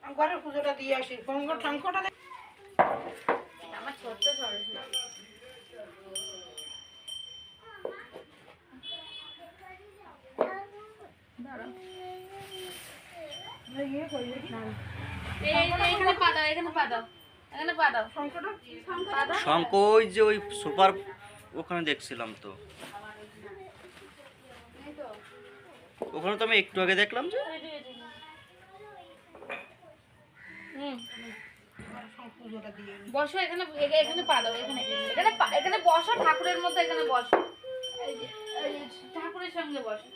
ঘরের পুজোটা দিয়ে আসি ঠাঙ্কটা আমার ছোট্ট সরস্বতী শঙ্খ ওই যে ওই সুপার ওখানে দেখছিলাম তো, ওখানে তো আমি একটু আগে দেখলাম যে বসো এখানে, এখানে পা দাও, এখানে এখানে এখানে বসো ঠাকুরের মতো, এখানে বসো, ঠাকুরের সঙ্গে বসো।